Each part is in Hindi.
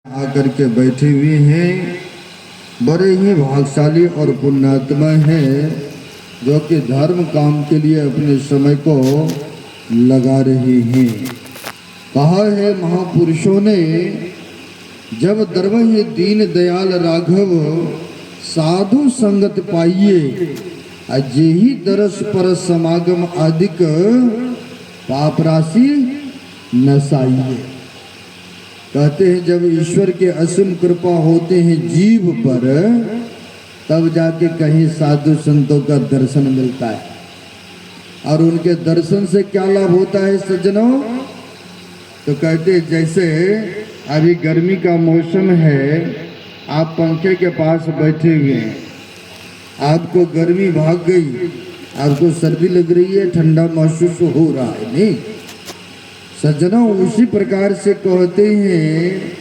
आकर के बैठे हुए हैं, बड़े ही भाग्यशाली और पुण्यात्मा हैं जो कि धर्म काम के लिए अपने समय को लगा रहे हैं। कहा है महापुरुषों ने, जब दरवहि दीन दयाल राघव साधु संगत पाइये, अजेही दरस पर समागम आदिक पाप राशि नसाइये। कहते हैं जब ईश्वर के असीम कृपा होते हैं जीव पर, तब जाके कहीं साधु संतों का दर्शन मिलता है। और उनके दर्शन से क्या लाभ होता है सज्जनों? तो कहते हैं जैसे अभी गर्मी का मौसम है, आप पंखे के पास बैठे हुए हैं, आपको गर्मी भाग गई, आपको सर्दी लग रही है, ठंडा महसूस हो रहा है, नहीं सज्जनों? उसी प्रकार से कहते हैं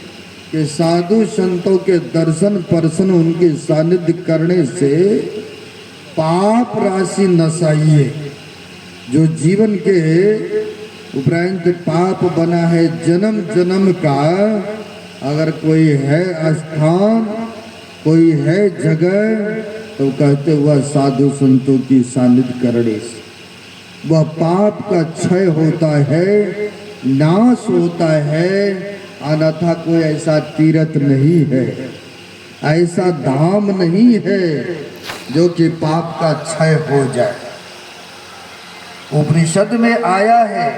कि साधु संतों के दर्शन परसन, उनके सानिध्य करने से पाप राशि नसाइए। जो जीवन के उपरांत पाप बना है जन्म जन्म का, अगर कोई है स्थान, कोई है जगह, तो कहते वह साधु संतों की सानिध्य करने से वह पाप का क्षय होता है, नाश होता है। अन्यथा कोई ऐसा तीर्थ नहीं है, ऐसा धाम नहीं है जो कि पाप का क्षय हो जाए। उपनिषद में आया है,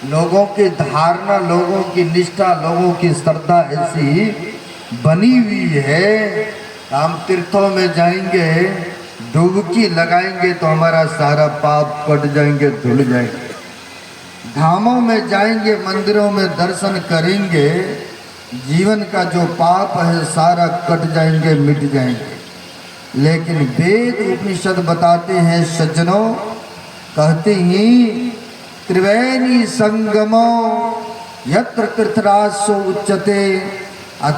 लोगों की धारणा, लोगों की निष्ठा, लोगों की श्रद्धा ऐसी बनी हुई है, हम तीर्थों में जाएंगे, डुबकी लगाएंगे तो हमारा सारा पाप कट जाएंगे, धुल जाएंगे। धामों में जाएंगे, मंदिरों में दर्शन करेंगे, जीवन का जो पाप है सारा कट जाएंगे, मिट जाएंगे। लेकिन वेद उपनिषद बताते हैं सज्जनों, कहते ही त्रिवेणी संगमो यत्र तीर्थराजो उच्यते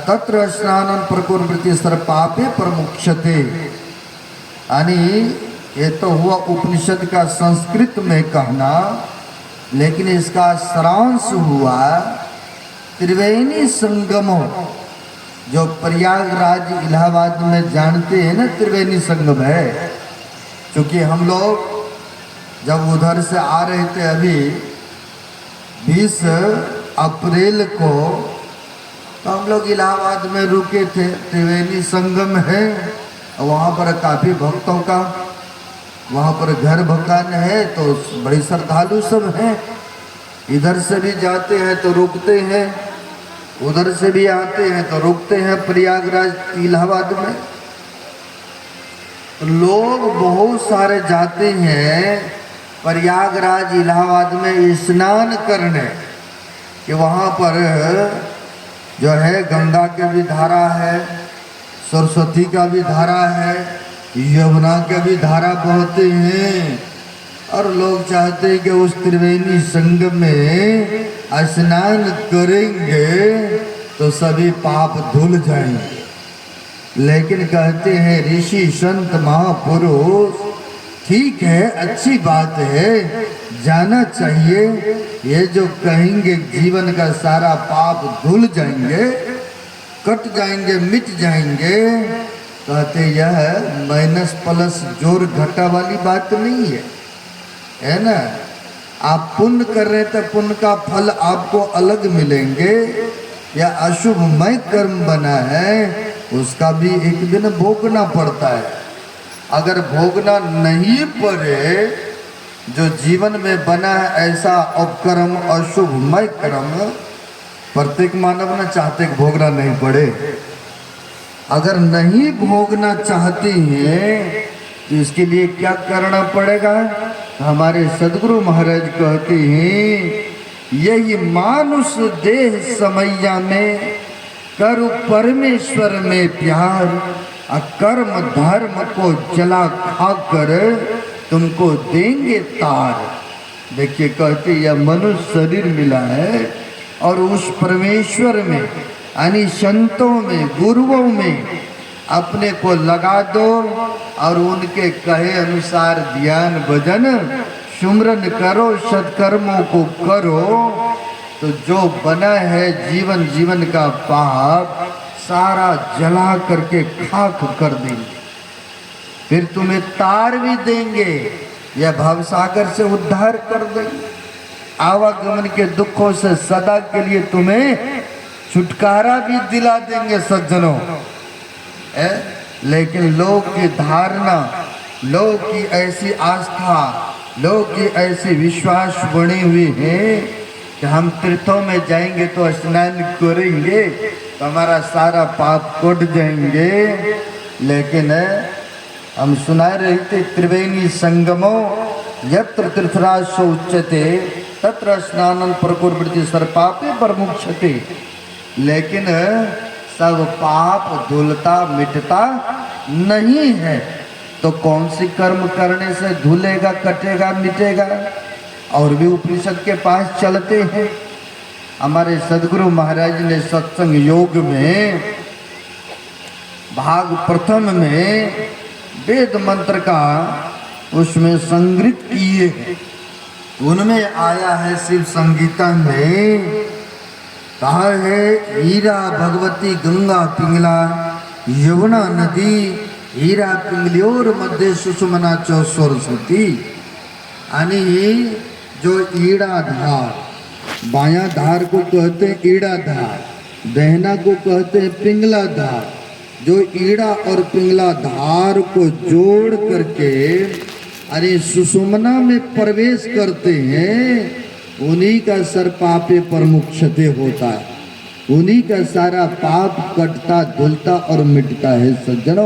तत्र स्नानं प्रकुर्वति सर्व पापे प्रमुच्यते। यानी ये तो हुआ उपनिषद का संस्कृत में कहना, लेकिन इसका सारांश हुआ त्रिवेणी संगमो, जो प्रयागराज इलाहाबाद में जानते हैं ना, त्रिवेणी संगम है। क्योंकि हम लोग जब उधर से आ रहे थे अभी 20 अप्रैल को, तो हम लोग इलाहाबाद में रुके थे। त्रिवेणी संगम है, वहाँ पर काफ़ी भक्तों का वहाँ पर घर मकान है, तो बड़े श्रद्धालु सब हैं। इधर से भी जाते हैं तो रुकते हैं, उधर से भी आते हैं तो रुकते हैं प्रयागराज इलाहाबाद में। लोग बहुत सारे जाते हैं प्रयागराज इलाहाबाद में स्नान करने, कि वहाँ पर जो है गंगा की भी धारा है, सरस्वती का भी धारा है, यमुना के भी धारा बहते हैं। और लोग चाहते हैं कि उस त्रिवेणी संगम में स्नान करेंगे तो सभी पाप धुल जाएंगे। लेकिन कहते हैं ऋषि संत महापुरुष, ठीक है, अच्छी बात है, जाना चाहिए। ये जो कहेंगे जीवन का सारा पाप धुल जाएंगे, कट जाएंगे, मिट जाएंगे, कहते यह माइनस प्लस जोर घटा वाली बात नहीं है ना? आप पुण्य कर रहे हैं तो पुण्य का फल आपको अलग मिलेंगे, या अशुभमय कर्म बना है उसका भी एक दिन भोगना पड़ता है। अगर भोगना नहीं पड़े, जो जीवन में बना है ऐसा अपकर्म, अशुभमय कर्म, प्रत्येक मानव न चाहते कि भोगना नहीं पड़े। अगर नहीं भोगना चाहते हैं तो इसके लिए क्या करना पड़ेगा? हमारे सदगुरु महाराज कहते हैं, यही मानुष देह समैया में करु परमेश्वर में प्यार, कर्म धर्म को जला खाकर तुमको देंगे तार। देखिए कहते यह मनुष्य शरीर मिला है, और उस परमेश्वर में यानी संतों में, गुरुओं में अपने को लगा दो, और उनके कहे अनुसार ध्यान भजन सुमरन करो, सत्कर्मों को करो, तो जो बना है जीवन जीवन का पाप सारा जला करके खाक कर देंगे। फिर तुम्हें तार भी देंगे या भवसागर से उद्धार कर देंगे। आवागमन के दुखों से सदा के लिए तुम्हें छुटकारा भी दिला देंगे सज्जनों। लेकिन लोग की धारणा, लोग की ऐसी आस्था, लोग की ऐसी विश्वास बनी हुई है कि हम तीर्थों में जाएंगे तो स्नान करेंगे तो हमारा सारा पाप कट जाएंगे। लेकिन हम सुना रहे थे त्रिवेणी संगमो यत्र तीर्थराज उच्यते तत्र स्नानन प्रकुर्वृत्ति सर्वपापे परमुच्यते। लेकिन सब पाप धुलता मिटता नहीं है, तो कौन सी कर्म करने से धुलेगा, कटेगा, मिटेगा। और भी उपनिषद के पास चलते हैं। हमारे सदगुरु महाराज ने सत्संग योग में भाग प्रथम में वेद मंत्र का उसमें संग्रहित किए हैं। उनमें आया है शिव संगीता में कहा है हीरा भगवती गंगा पिंगला यमुना नदी हीरा पिंगलियोर मध्य सुषुमना चौ सरस्वती। यानी जो ईड़ा धार, बायां धार को कहते हैं ईड़ा धार, दहना को कहते हैं पिंगला धार। जो ईड़ा और पिंगला धार को जोड़ करके अरे सुषुमना में प्रवेश करते हैं, उन्हीं का सर पापे परमुक्षते होता है। उन्हीं का सारा पाप कटता धुलता और मिटता है सज्जनों।